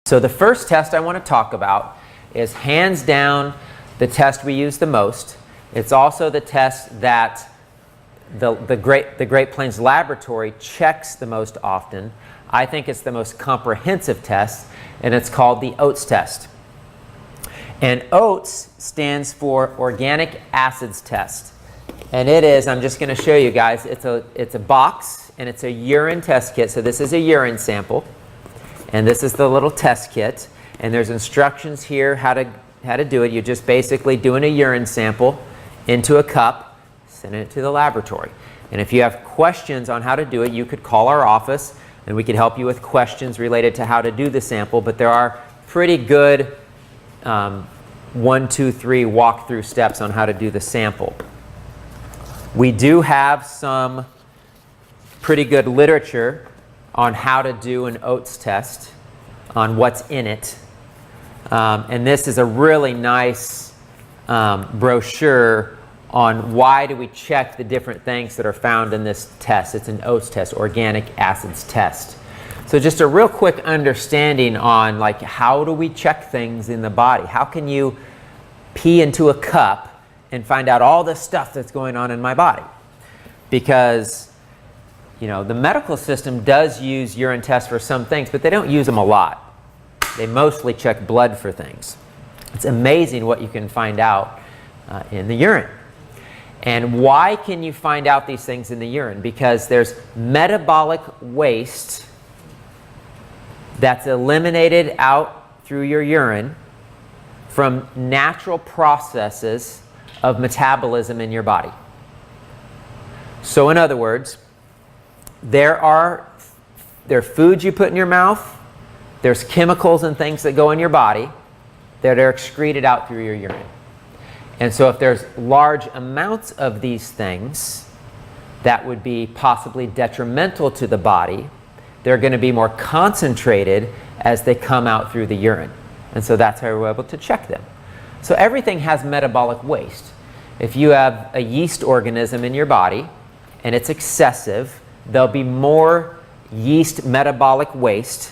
So the first test I want to talk about is hands down the test we use the most. It's also the test that the Great Plains Laboratory checks the most often. I think it's the most comprehensive test, and it's called the OATs test. And OATs stands for Organic Acids Test. And it is, I'm just going to show you guys, it's a box, and it's a urine test kit. So this is a urine sample, and this is the little test kit. And there's instructions here how to do it. You're just basically doing a urine sample into a cup, sending it to the laboratory. And if you have questions on how to do it, you could call our office, and we could help you with questions related to how to do the sample. But there are pretty good 1, 2, 3 walkthrough steps on how to do the sample. We do have some pretty good literature on how to do an OATs test, on what's in it. And this is a really nice brochure on why do we check the different things that are found in this test. It's an OATs test, Organic Acids Test. So just a real quick understanding on like how do we check things in the body? How can you pee into a cup and find out all the stuff that's going on in my body? Because, you know, the medical system does use urine tests for some things, but they don't use them a lot. They mostly check blood for things. It's amazing what you can find out in the urine. And why can you find out these things in the urine? Because there's metabolic waste that's eliminated out through your urine from natural processes of metabolism in your body. So in other words, there are foods you put in your mouth, there's chemicals and things that go in your body that are excreted out through your urine. And so if there's large amounts of these things that would be possibly detrimental to the body, they're going to be more concentrated as they come out through the urine. And so that's how we're able to check them. So everything has metabolic waste. If you have a yeast organism in your body and it's excessive, there'll be more yeast metabolic waste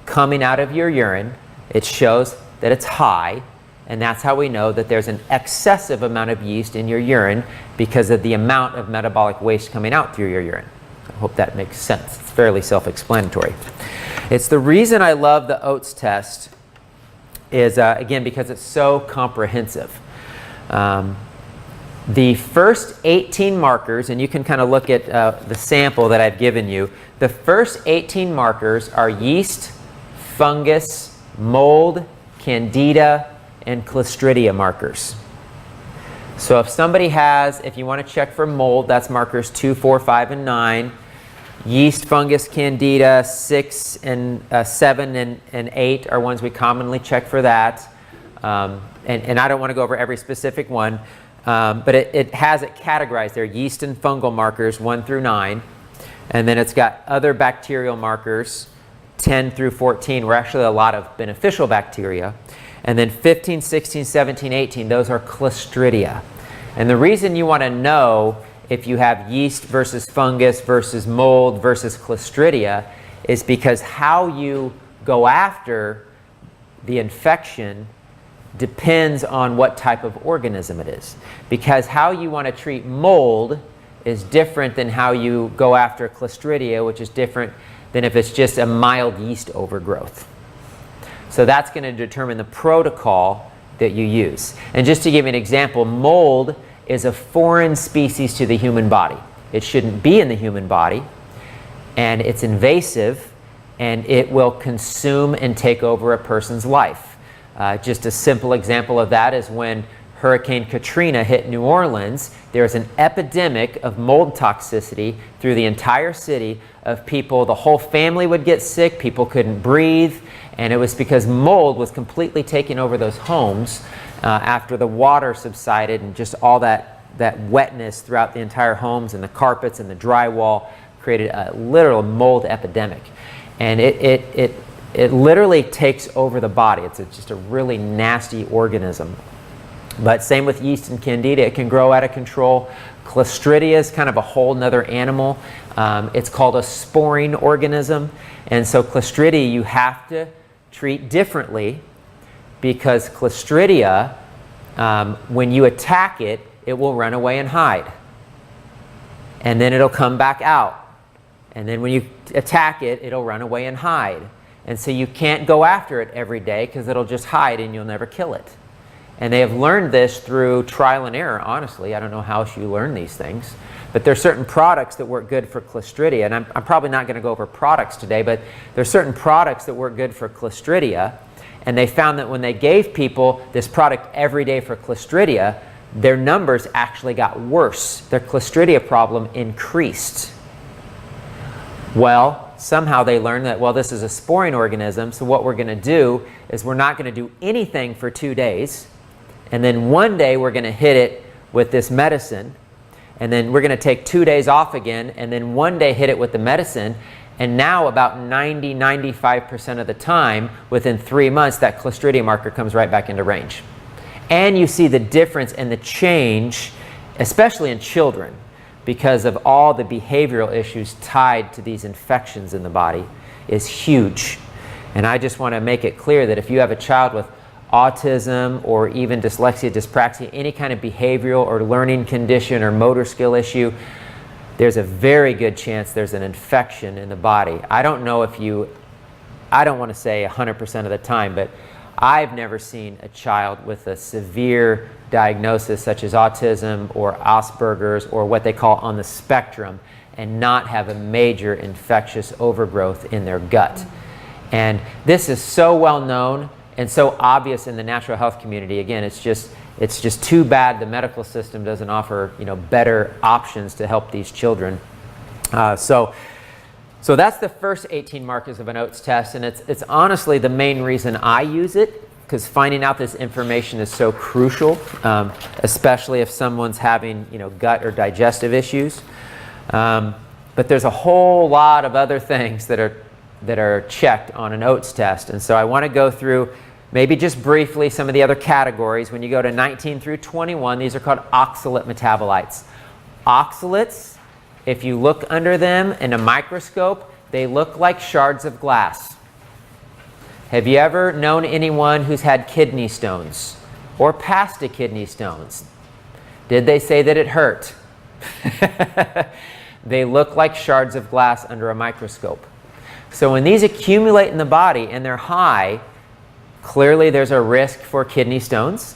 coming out of your urine. It shows that it's high, and that's how we know that there's an excessive amount of yeast in your urine because of the amount of metabolic waste coming out through your urine. I hope that makes sense. It's fairly self-explanatory. It's the reason I love the OATs test is, again, because it's so comprehensive. The first 18 markers, and you can kind of look at the sample that I've given you, the first 18 markers are yeast, fungus, mold, candida, and clostridia markers. So if somebody has, if you want to check for mold, that's markers 2, 4, 5, and 9. Yeast, fungus, candida, 6 and 7 and 8 are ones we commonly check for that. And I don't want to go over every specific one, but it has it categorized there, yeast and fungal markers 1 through 9. And then it's got other bacterial markers 10 through 14, were actually a lot of beneficial bacteria. And then 15, 16, 17, 18, those are clostridia. And the reason you want to know if you have yeast versus fungus versus mold versus clostridia is because how you go after the infection depends on what type of organism it is. Because how you want to treat mold is different than how you go after clostridia, which is different than if it's just a mild yeast overgrowth. So that's going to determine the protocol that you use. And just to give you an example, mold is a foreign species to the human body. It shouldn't be in the human body, and it's invasive, and it will consume and take over a person's life. Just a simple example of that is when Hurricane Katrina hit New Orleans, there was an epidemic of mold toxicity through the entire city of people. The whole family would get sick, people couldn't breathe, and it was because mold was completely taking over those homes after the water subsided and just all that wetness throughout the entire homes and the carpets and the drywall created a literal mold epidemic. And it literally takes over the body. It's just a really nasty organism. But same with yeast and candida, it can grow out of control. Clostridia is kind of a whole nother animal. It's called a sporing organism. And so Clostridia, you have to treat differently because clostridia, when you attack it, it will run away and hide. And then it'll come back out. And then when you attack it, it'll run away and hide. And so you can't go after it every day because it'll just hide and you'll never kill it. And they have learned this through trial and error, honestly. I don't know how else you learn these things. But there's certain products that work good for clostridia. And I'm probably not going to go over products today, but there's certain products that work good for clostridia. And they found that when they gave people this product every day for clostridia, their numbers actually got worse. Their clostridia problem increased. Well, somehow they learned that, well, this is a sporing organism, so what we're going to do is we're not going to do anything for 2 days, and then one day we're going to hit it with this medicine, and then we're going to take 2 days off again, and then one day hit it with the medicine, and now about 90–95% of the time, within 3 months, that clostridia marker comes right back into range. And you see the difference and the change, especially in children, because of all the behavioral issues tied to these infections in the body, is huge. And I just want to make it clear that if you have a child with autism or even dyslexia, dyspraxia, any kind of behavioral or learning condition or motor skill issue, there's a very good chance there's an infection in the body. I don't know if I don't want to say 100% of the time, but I've never seen a child with a severe diagnosis such as autism or Asperger's or what they call on the spectrum and not have a major infectious overgrowth in their gut. And this is so well known and so obvious in the natural health community. Again, it's just too bad the medical system doesn't offer, better options to help these children. So that's the first 18 markers of an OATs test, and it's honestly the main reason I use it, because finding out this information is so crucial, especially if someone's having gut or digestive issues. But there's a whole lot of other things that are checked on an OATs test, and so I want to go through maybe just briefly some of the other categories. When you go to 19 through 21, these are called oxalate metabolites. Oxalates, if you look under them in a microscope, they look like shards of glass. Have you ever known anyone who's had kidney stones or passed a kidney stones? Did they say that it hurt? They look like shards of glass under a microscope. So when these accumulate in the body and they're high, clearly there's a risk for kidney stones.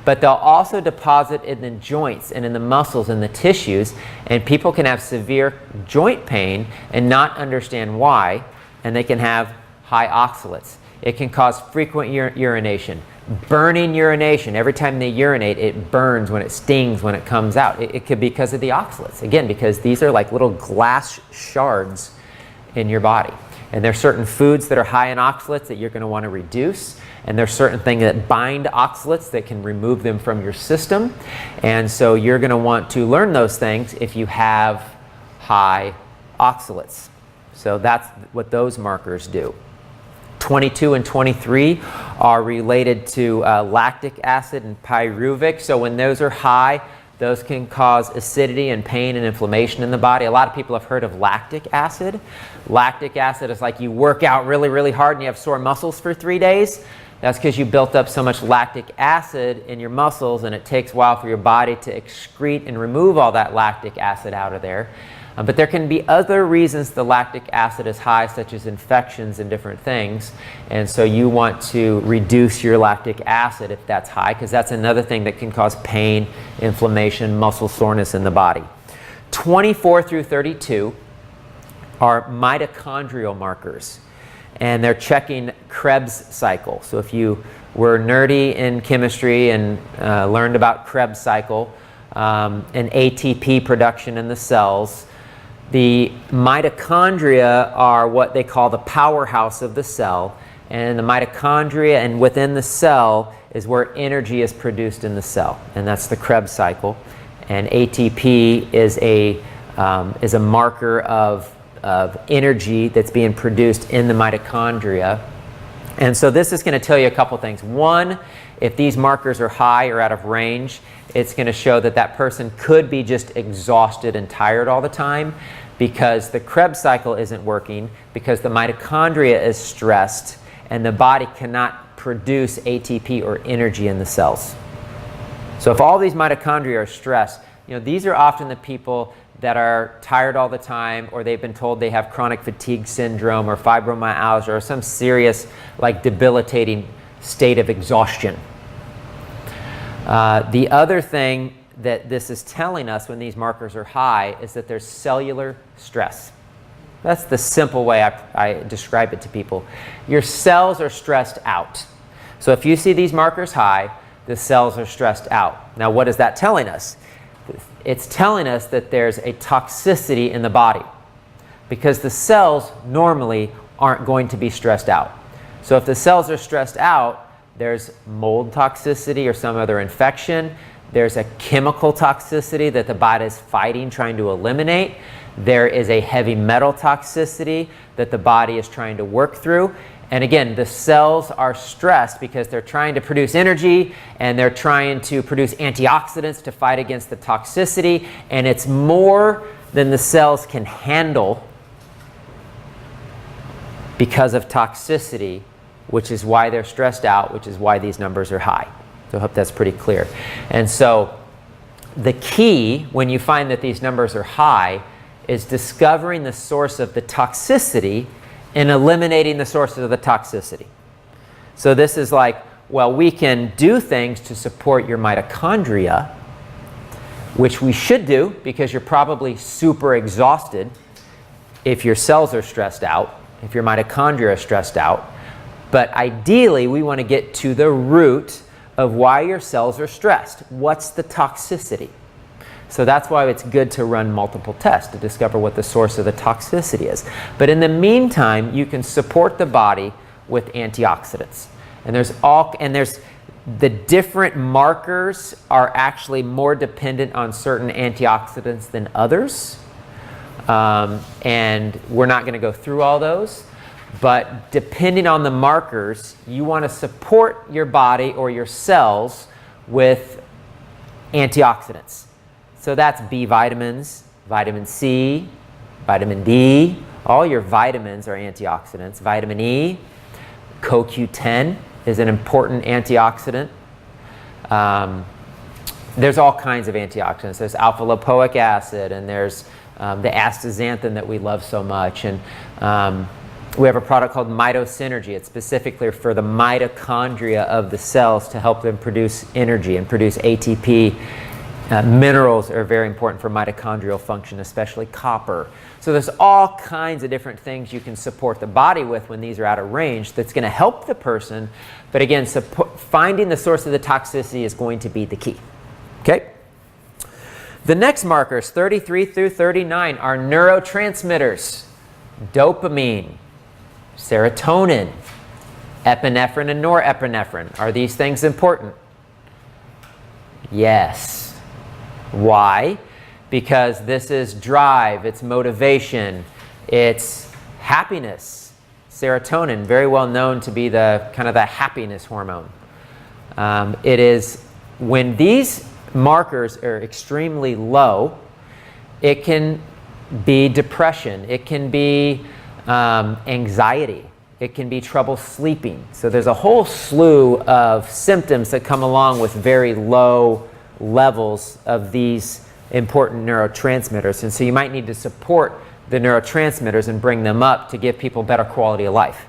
But they'll also deposit in the joints and in the muscles and the tissues, and people can have severe joint pain and not understand why, and they can have high oxalates. It can cause frequent urination, burning urination. Every time they urinate, it burns when it stings when it comes out. It could be because of the oxalates. Again, because these are like little glass shards in your body. And there's certain foods that are high in oxalates that you're going to want to reduce. And there's certain things that bind oxalates that can remove them from your system. And so you're going to want to learn those things if you have high oxalates. So that's what those markers do. 22 and 23 are related to lactic acid and pyruvic. So when those are high, those can cause acidity and pain and inflammation in the body. A lot of people have heard of lactic acid. Lactic acid is like you work out really, really hard and you have sore muscles for 3 days. That's because you built up so much lactic acid in your muscles, and it takes a while for your body to excrete and remove all that lactic acid out of there. But there can be other reasons the lactic acid is high, such as infections and different things. And so you want to reduce your lactic acid if that's high, because that's another thing that can cause pain, inflammation, muscle soreness in the body. 24 through 32 are mitochondrial markers, and they're checking Krebs cycle. So if you were nerdy in chemistry and learned about Krebs cycle and ATP production in the cells, the mitochondria are what they call the powerhouse of the cell, and the mitochondria and within the cell is where energy is produced in the cell, and that's the Krebs cycle. And ATP is a marker of energy that's being produced in the mitochondria. And so this is going to tell you a couple things. One, if these markers are high or out of range, it's going to show that that person could be just exhausted and tired all the time because the Krebs cycle isn't working, because the mitochondria is stressed, and the body cannot produce ATP or energy in the cells. So if all these mitochondria are stressed, these are often the people that are tired all the time, or they've been told they have chronic fatigue syndrome or fibromyalgia or some serious, debilitating state of exhaustion. The other thing that this is telling us when these markers are high is that there's cellular stress. That's the simple way I describe it to people. Your cells are stressed out. So if you see these markers high, the cells are stressed out. Now, what is that telling us? It's telling us that there's a toxicity in the body, because the cells normally aren't going to be stressed out. So if the cells are stressed out, there's mold toxicity or some other infection. There's a chemical toxicity that the body is fighting, trying to eliminate. There is a heavy metal toxicity that the body is trying to work through. And again, the cells are stressed because they're trying to produce energy, and they're trying to produce antioxidants to fight against the toxicity, and it's more than the cells can handle because of toxicity, which is why they're stressed out, which is why these numbers are high. So I hope that's pretty clear. And so the key when you find that these numbers are high is discovering the source of the toxicity and eliminating the sources of the toxicity. So this is we can do things to support your mitochondria, which we should do because you're probably super exhausted if your cells are stressed out, if your mitochondria are stressed out. But ideally, we want to get to the root of why your cells are stressed. What's the toxicity? So that's why it's good to run multiple tests to discover what the source of the toxicity is. But in the meantime, you can support the body with antioxidants. And there's the different markers are actually more dependent on certain antioxidants than others. And we're not going to go through all those. But depending on the markers, you want to support your body or your cells with antioxidants. So that's B vitamins, vitamin C, vitamin D. All your vitamins are antioxidants. Vitamin E, CoQ10 is an important antioxidant. There's all kinds of antioxidants. There's alpha lipoic acid, and there's the astaxanthin that we love so much. And we have a product called Mitosynergy. It's specifically for the mitochondria of the cells to help them produce energy and produce ATP. Minerals are very important for mitochondrial function, especially copper. So there's all kinds of different things you can support the body with when these are out of range that's going to help the person. But again, finding the source of the toxicity is going to be the key. Okay? The next markers, 33 through 39, are neurotransmitters. Dopamine, serotonin, epinephrine, and norepinephrine. Are these things important? Yes. Why? Because this is drive, it's motivation, it's happiness. Serotonin, very well known to be the happiness hormone. It is when these markers are extremely low, it can be depression, it can be anxiety, it can be trouble sleeping. So there's a whole slew of symptoms that come along with very low levels of these important neurotransmitters. And so you might need to support the neurotransmitters and bring them up to give people better quality of life.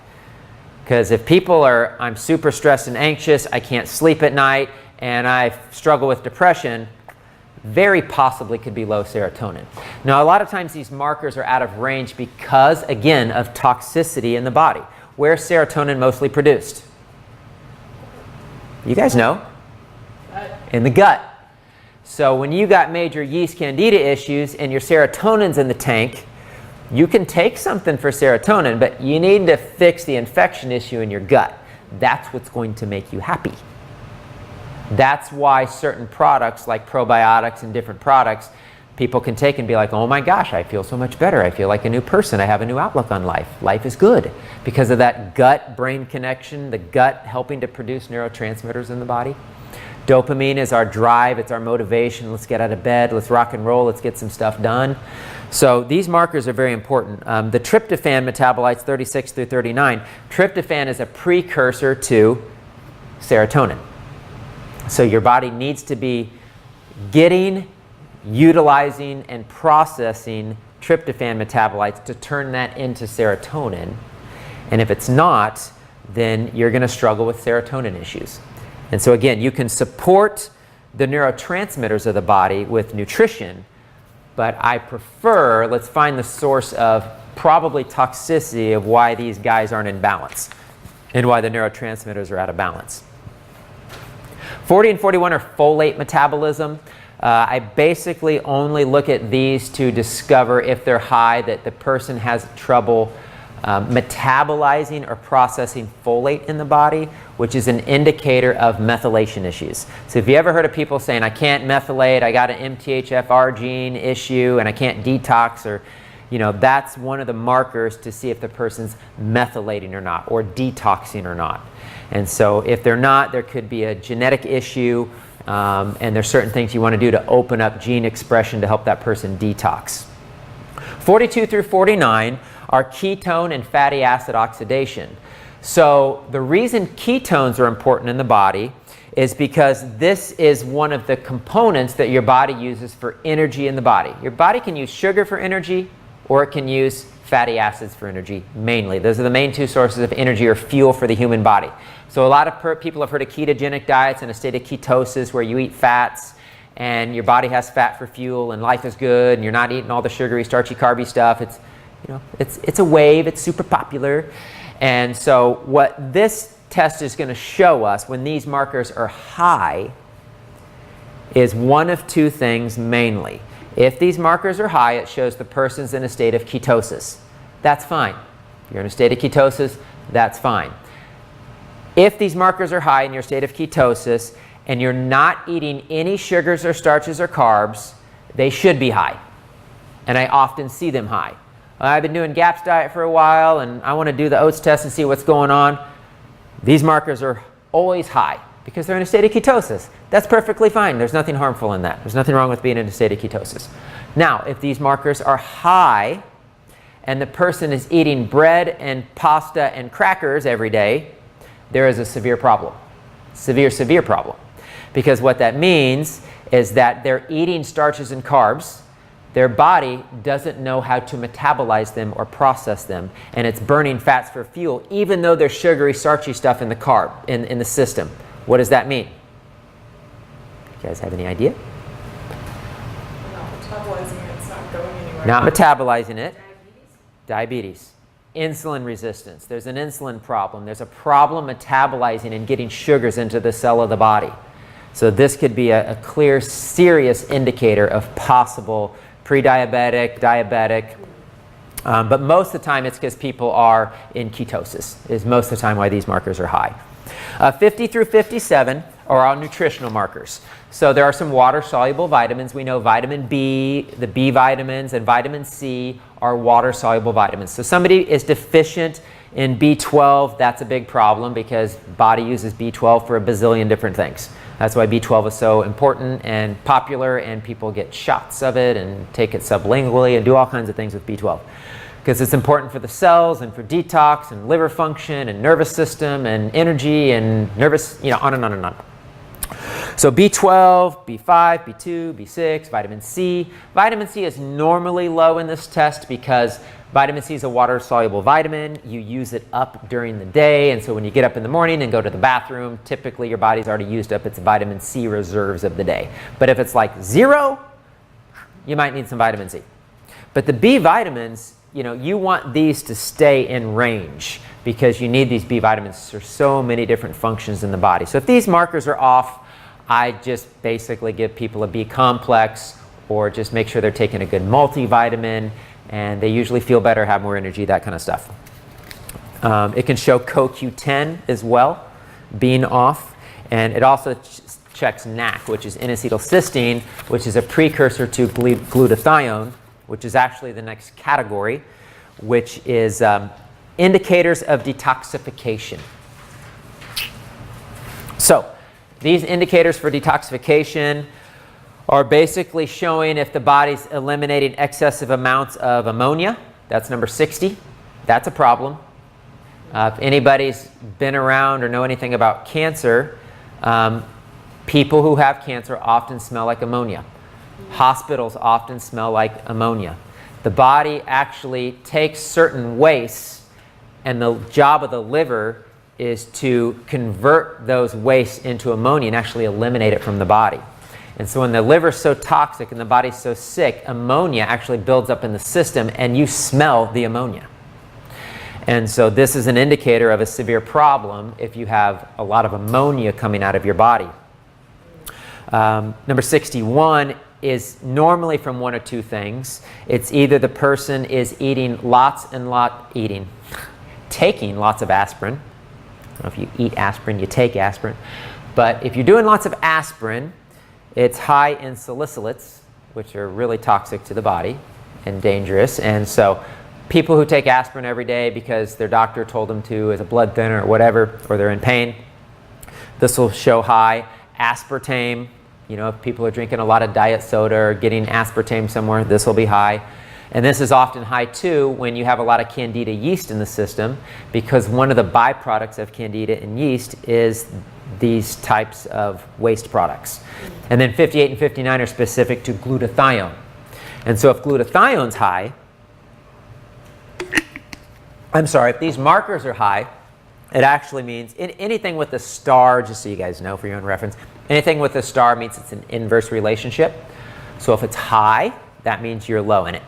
Because if people are, I'm super stressed and anxious, I can't sleep at night, and I struggle with depression, very possibly could be low serotonin. Now, a lot of times these markers are out of range because, again, of toxicity in the body. Where's serotonin mostly produced? You guys know. In the gut. So when you got major yeast candida issues and your serotonin's in the tank, you can take something for serotonin, but you need to fix the infection issue in your gut. That's what's going to make you happy. That's why certain products like probiotics and different products, people can take and be like, oh my gosh, I feel so much better. I feel like a new person. I have a new outlook on life. Life is good because of that gut-brain connection, the gut helping to produce neurotransmitters in the body. Dopamine is our drive, it's our motivation. Let's get out of bed, let's rock and roll, let's get some stuff done. So these markers are very important. The tryptophan metabolites 36 through 39. Tryptophan is a precursor to serotonin. So your body needs to be getting, utilizing, and processing tryptophan metabolites to turn that into serotonin. And if it's not, then you're going to struggle with serotonin issues. And so again, you can support the neurotransmitters of the body with nutrition, but I prefer, let's find the source of probably toxicity of why these guys aren't in balance and why the neurotransmitters are out of balance. 40 and 41 are folate metabolism. I basically only look at these to discover if they're high, that the person has trouble metabolizing or processing folate in the body, which is an indicator of methylation issues. So if you ever heard of people saying, I can't methylate, I got an MTHFR gene issue, and I can't detox, or, you know, that's one of the markers to see if the person's methylating or not, or detoxing or not. And so if they're not, there could be a genetic issue, and there's certain things you want to do to open up gene expression to help that person detox. 42 through 49 are ketone and fatty acid oxidation. So the reason ketones are important in the body is because this is one of the components that your body uses for energy in the body. Your body can use sugar for energy, or it can use fatty acids for energy, mainly. Those are the main two sources of energy or fuel for the human body. So a lot of people have heard of ketogenic diets and a state of ketosis where you eat fats and your body has fat for fuel and life is good and you're not eating all the sugary, starchy, carby stuff. It's, you know, it's a wave, it's super popular. And so what this test is going to show us when these markers are high is one of two things mainly. If these markers are high, it shows the person's in a state of ketosis. That's fine. If you're in a state of ketosis, that's fine. If these markers are high in your state of ketosis and you're not eating any sugars or starches or carbs, they should be high. And I often see them high. I've been doing GAPS diet for a while and I want to do the OATs test and see what's going on. These markers are always high because they're in a state of ketosis. That's perfectly fine. There's nothing harmful in that. There's nothing wrong with being in a state of ketosis. Now, if these markers are high and the person is eating bread and pasta and crackers every day, there is a severe problem. Severe problem. Because what that means is that they're eating starches and carbs. Their body doesn't know how to metabolize them or process them, and it's burning fats for fuel, even though there's sugary, starchy stuff in the in the system. What does that mean? You guys have any idea? Not metabolizing it, it's not going anywhere. Not metabolizing it. Diabetes. Insulin resistance. There's an insulin problem. There's a problem metabolizing and getting sugars into the cell of the body. So this could be a clear, serious indicator of possible pre-diabetic, diabetic, but most of the time it's because people are in ketosis, is most of the time why these markers are high. 50 through 57 are our nutritional markers. So there are some water-soluble vitamins. We know vitamin B, the B vitamins, and vitamin C are water-soluble vitamins. So somebody is deficient in B12, that's a big problem because body uses B12 for a bazillion different things. That's why B12 is so important and popular, and people get shots of it and take it sublingually and do all kinds of things with B12. Because it's important for the cells and for detox and liver function and nervous system and energy and nervous, you know, on and on and on. So B12, B5, B2, B6, vitamin C. Vitamin C is normally low in this test because vitamin C is a water-soluble vitamin. You use it up during the day, and so when you get up in the morning and go to the bathroom, typically your body's already used up its vitamin C reserves of the day. But if it's like 0, you might need some vitamin C. But the B vitamins, you know, you want these to stay in range because you need these B vitamins for so many different functions in the body. So if these markers are off, I just basically give people a B complex or just make sure they're taking a good multivitamin, and they usually feel better, have more energy, that kind of stuff. It can show CoQ10 as well, being off, and it also checks NAC, which is N-acetylcysteine, which is a precursor to glutathione, which is actually the next category, which is indicators of detoxification. So these indicators for detoxification are basically showing if the body's eliminating excessive amounts of ammonia. That's number 60. That's a problem. If anybody's been around or know anything about cancer, people who have cancer often smell like ammonia. Hospitals often smell like ammonia. The body actually takes certain wastes, and the job of the liver is to convert those wastes into ammonia and actually eliminate it from the body. And so when the liver's so toxic and the body's so sick, ammonia actually builds up in the system and you smell the ammonia. And so this is an indicator of a severe problem if you have a lot of ammonia coming out of your body. Number 61 is normally from one of two things. It's either the person is taking lots of aspirin. I don't know if you eat aspirin, you take aspirin. But if you're doing lots of aspirin, it's high in salicylates, which are really toxic to the body and dangerous. And so people who take aspirin every day because their doctor told them to as a blood thinner or whatever, or they're in pain, this will show high. Aspartame, you know, if people are drinking a lot of diet soda or getting aspartame somewhere, this will be high. And this is often high too when you have a lot of candida yeast in the system, because one of the byproducts of candida and yeast is these types of waste products. And then 58 and 59 are specific to glutathione. And so if glutathione's high, if these markers are high, it actually means anything with a star, just so you guys know for your own reference, anything with a star means it's an inverse relationship. So if it's high, that means you're low in it.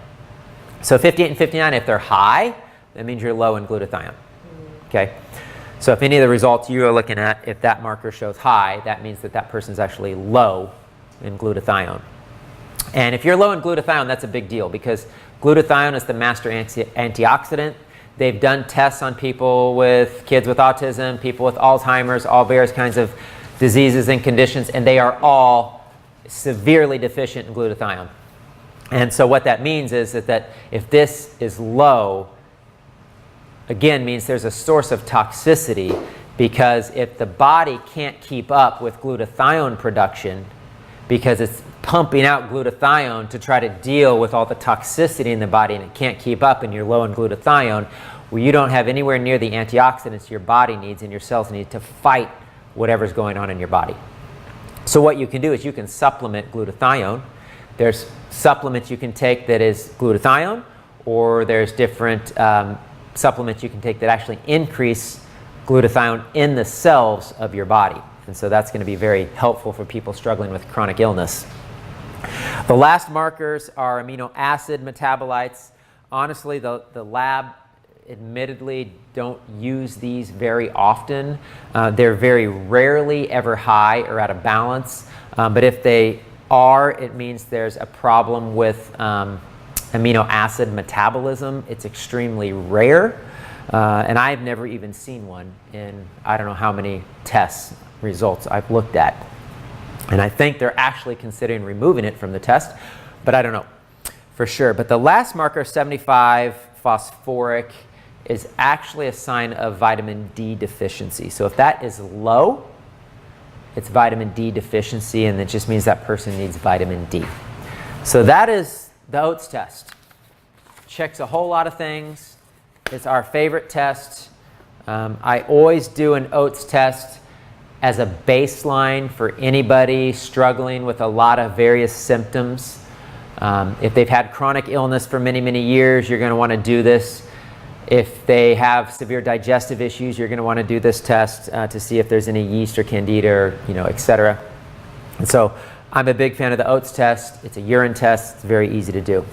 So 58 and 59, if they're high, that means you're low in glutathione. Okay? So if any of the results you are looking at, if that marker shows high, that means that that person's actually low in glutathione. And if you're low in glutathione, that's a big deal, because glutathione is the master antioxidant. They've done tests on people with kids with autism, people with Alzheimer's, all various kinds of diseases and conditions, and they are all severely deficient in glutathione. And so what that means is that if this is low, again, means there's a source of toxicity, because if the body can't keep up with glutathione production because it's pumping out glutathione to try to deal with all the toxicity in the body, and it can't keep up and you're low in glutathione, well, you don't have anywhere near the antioxidants your body needs and your cells need to fight whatever's going on in your body. So what you can do is you can supplement glutathione. There's supplements you can take that is glutathione, or there's different supplements you can take that actually increase glutathione in the cells of your body. And so that's going to be very helpful for people struggling with chronic illness. The last markers are amino acid metabolites. Honestly, the lab admittedly don't use these very often. They're very rarely ever high or out of balance. But if they are, it means there's a problem with amino acid metabolism. It's extremely rare. And I've never even seen one in I don't know how many tests results I've looked at. And I think they're actually considering removing it from the test, but I don't know for sure. But the last marker, 75 phosphoric, is actually a sign of vitamin D deficiency. So if that is low, it's vitamin D deficiency, and it just means that person needs vitamin D. So that is the OATs test. Checks a whole lot of things. It's our favorite test. I always do an OATs test as a baseline for anybody struggling with a lot of various symptoms. If they've had chronic illness for many, many years, you're going to want to do this. If they have severe digestive issues, you're going to want to do this test to see if there's any yeast or candida or, etc. And so I'm a big fan of the OATs test. It's a urine test. It's very easy to do.